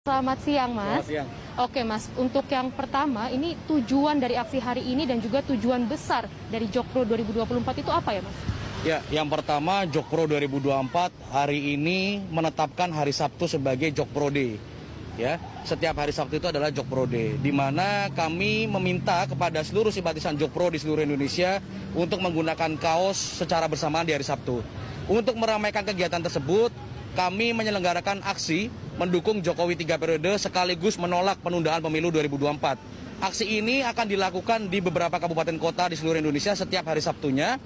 Selamat siang, Mas. Selamat siang. Oke, Mas. Untuk yang pertama, ini tujuan dari aksi hari ini dan juga tujuan besar dari Jokpro 2024 itu apa ya, Mas? Ya, yang pertama Jokpro 2024 hari ini menetapkan hari Sabtu sebagai Jokpro Day. Ya, setiap hari Sabtu itu adalah Jokpro Day, di mana kami meminta kepada seluruh simpatisan Jokpro di seluruh Indonesia untuk menggunakan kaos secara bersamaan di hari Sabtu. Untuk meramaikan kegiatan tersebut, kami menyelenggarakan aksi mendukung Jokowi 3 periode sekaligus menolak penundaan pemilu 2024. Aksi ini akan dilakukan di beberapa kabupaten kota di seluruh Indonesia setiap hari Sabtunya,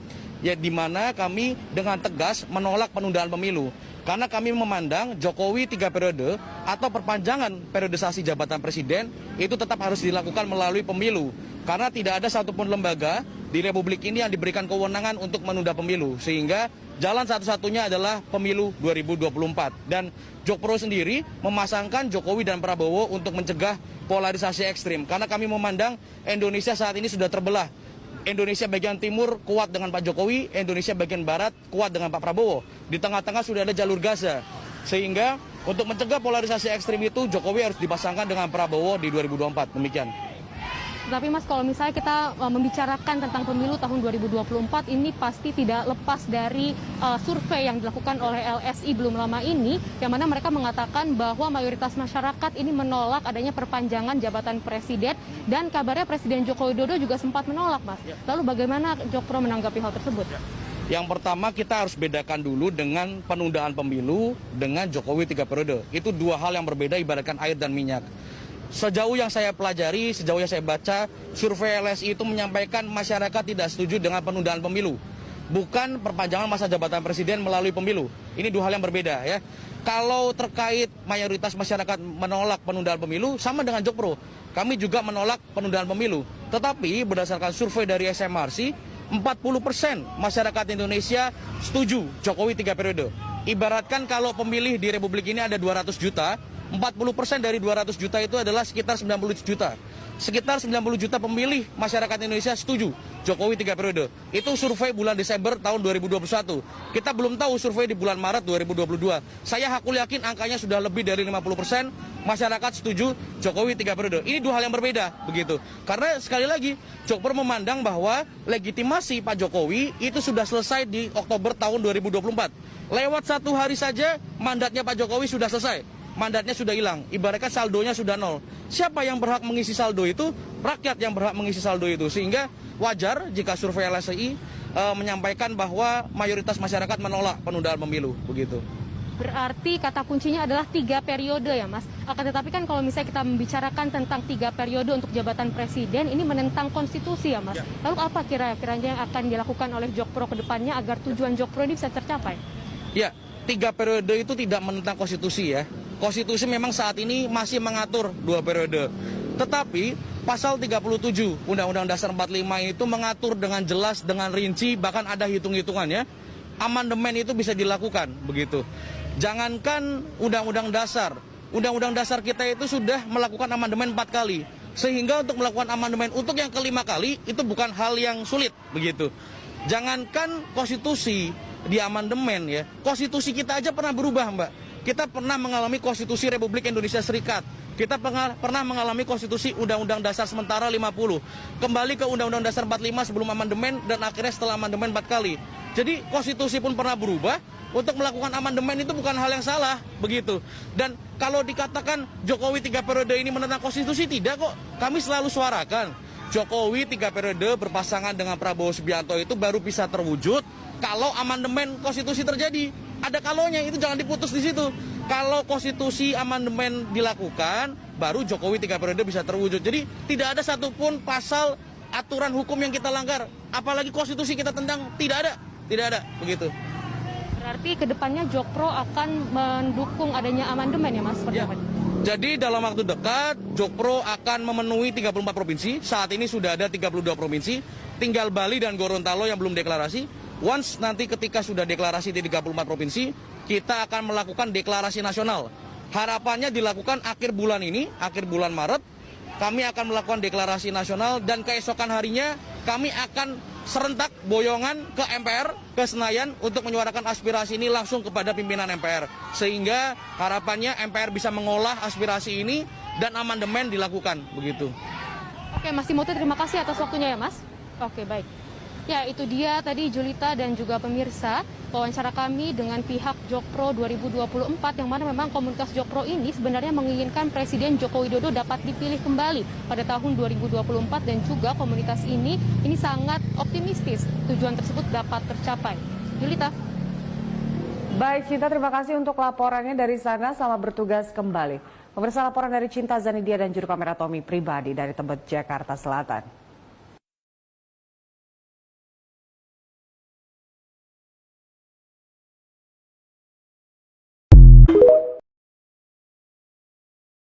ya, di mana kami dengan tegas menolak penundaan pemilu. Karena kami memandang Jokowi 3 periode atau perpanjangan periodisasi jabatan presiden itu tetap harus dilakukan melalui pemilu. Karena tidak ada satupun lembaga di Republik ini yang diberikan kewenangan untuk menunda pemilu. Sehingga jalan satu-satunya adalah pemilu 2024. Dan Jokpro sendiri memasangkan Jokowi dan Prabowo untuk mencegah polarisasi ekstrim. Karena kami memandang Indonesia saat ini sudah terbelah. Indonesia bagian timur kuat dengan Pak Jokowi, Indonesia bagian barat kuat dengan Pak Prabowo. Di tengah-tengah sudah ada jalur Gaza. Sehingga untuk mencegah polarisasi ekstrim itu Jokowi harus dipasangkan dengan Prabowo di 2024. Demikian. Tapi, Mas, kalau misalnya kita membicarakan tentang pemilu tahun 2024, ini pasti tidak lepas dari survei yang dilakukan oleh LSI belum lama ini, yang mana mereka mengatakan bahwa mayoritas masyarakat ini menolak adanya perpanjangan jabatan presiden, dan kabarnya Presiden Joko Widodo juga sempat menolak, Mas. Lalu bagaimana Jokpro menanggapi hal tersebut? Yang pertama kita harus bedakan dulu dengan penundaan pemilu dengan Jokowi 3 periode. Itu dua hal yang berbeda, ibaratkan air dan minyak. Sejauh yang saya pelajari, sejauh yang saya baca, survei LSI itu menyampaikan masyarakat tidak setuju dengan penundaan pemilu. Bukan perpanjangan masa jabatan presiden melalui pemilu. Ini dua hal yang berbeda, ya. Kalau terkait mayoritas masyarakat menolak penundaan pemilu, sama dengan Jokpro. Kami juga menolak penundaan pemilu. Tetapi berdasarkan survei dari SMRC, 40% masyarakat Indonesia setuju Jokowi 3 periode. Ibaratkan kalau pemilih di Republik ini ada 200 juta, 40% dari 200 juta itu adalah sekitar 90 juta. Sekitar 90 juta pemilih masyarakat Indonesia setuju Jokowi 3 periode. Itu survei bulan Desember tahun 2021. Kita belum tahu survei di bulan Maret 2022. Saya hakul yakin angkanya sudah lebih dari 50% masyarakat setuju Jokowi 3 periode. Ini dua hal yang berbeda, begitu. Karena sekali lagi, Jokpro memandang bahwa legitimasi Pak Jokowi itu sudah selesai di Oktober tahun 2024. Lewat satu hari saja mandatnya Pak Jokowi sudah selesai. Mandatnya sudah hilang, ibaratkan saldonya sudah nol. Siapa yang berhak mengisi saldo itu? Rakyat yang berhak mengisi saldo itu. Sehingga wajar jika survei LSI menyampaikan bahwa mayoritas masyarakat menolak penundaan pemilu, begitu. Berarti kata kuncinya adalah 3 periode ya, Mas. Akan tetapi kan kalau misalnya kita membicarakan tentang 3 periode untuk jabatan presiden, ini menentang konstitusi ya, Mas. Ya. Lalu apa kira-kiranya yang akan dilakukan oleh Jokpro ke depannya agar tujuan Jokpro ini bisa tercapai? Ya, 3 periode itu tidak menentang konstitusi, ya. Konstitusi memang saat ini masih mengatur 2 periode. Tetapi pasal 37 Undang-Undang Dasar 45 itu mengatur dengan jelas, dengan rinci, bahkan ada hitung-hitungannya. Amandemen itu bisa dilakukan, begitu. Jangankan Undang-Undang Dasar kita itu sudah melakukan amandemen 4 kali. Sehingga untuk melakukan amandemen untuk yang kelima kali itu bukan hal yang sulit, begitu. Jangankan konstitusi di amandemen, ya. Konstitusi kita aja pernah berubah, Mbak. Kita pernah mengalami konstitusi Republik Indonesia Serikat. Kita pernah mengalami konstitusi Undang-Undang Dasar sementara 50. Kembali ke Undang-Undang Dasar 45 sebelum amandemen dan akhirnya setelah amandemen 4 kali. Jadi konstitusi pun pernah berubah. Untuk melakukan amandemen itu bukan hal yang salah, begitu. Dan kalau dikatakan Jokowi 3 periode ini menentang konstitusi, tidak kok. Kami selalu suarakan Jokowi 3 periode berpasangan dengan Prabowo Subianto itu baru bisa terwujud kalau amandemen konstitusi terjadi. Ada kalonya, itu jangan diputus di situ. Kalau konstitusi amandemen dilakukan, baru Jokowi 3 periode bisa terwujud. Jadi tidak ada satupun pasal aturan hukum yang kita langgar. Apalagi konstitusi kita tendang, tidak ada, begitu. Berarti kedepannya Jokpro akan mendukung adanya amandemen ya, Mas? Ya. Jadi dalam waktu dekat, Jokpro akan memenuhi 34 provinsi. Saat ini sudah ada 32 provinsi. Tinggal Bali dan Gorontalo yang belum deklarasi. Once nanti ketika sudah deklarasi di 34 provinsi, kita akan melakukan deklarasi nasional. Harapannya dilakukan akhir bulan ini, akhir bulan Maret. Kami akan melakukan deklarasi nasional dan keesokan harinya kami akan serentak boyongan ke MPR, ke Senayan untuk menyuarakan aspirasi ini langsung kepada pimpinan MPR. Sehingga harapannya MPR bisa mengolah aspirasi ini dan amandemen dilakukan begitu. Oke, Mas Timothy, terima kasih atas waktunya ya, Mas. Oke, baik. Ya, itu dia tadi Julita dan juga pemirsa wawancara kami dengan pihak Jokpro 2024 yang mana memang komunitas Jokpro ini sebenarnya menginginkan Presiden Joko Widodo dapat dipilih kembali pada tahun 2024 dan juga komunitas ini sangat optimistis tujuan tersebut dapat tercapai. Julita. Baik, Cinta, terima kasih untuk laporannya dari sana. Selamat bertugas kembali. Pemirsa, laporan dari Cinta Zanidia dan juru kamera Tommy Pribadi dari Tebet, Jakarta Selatan.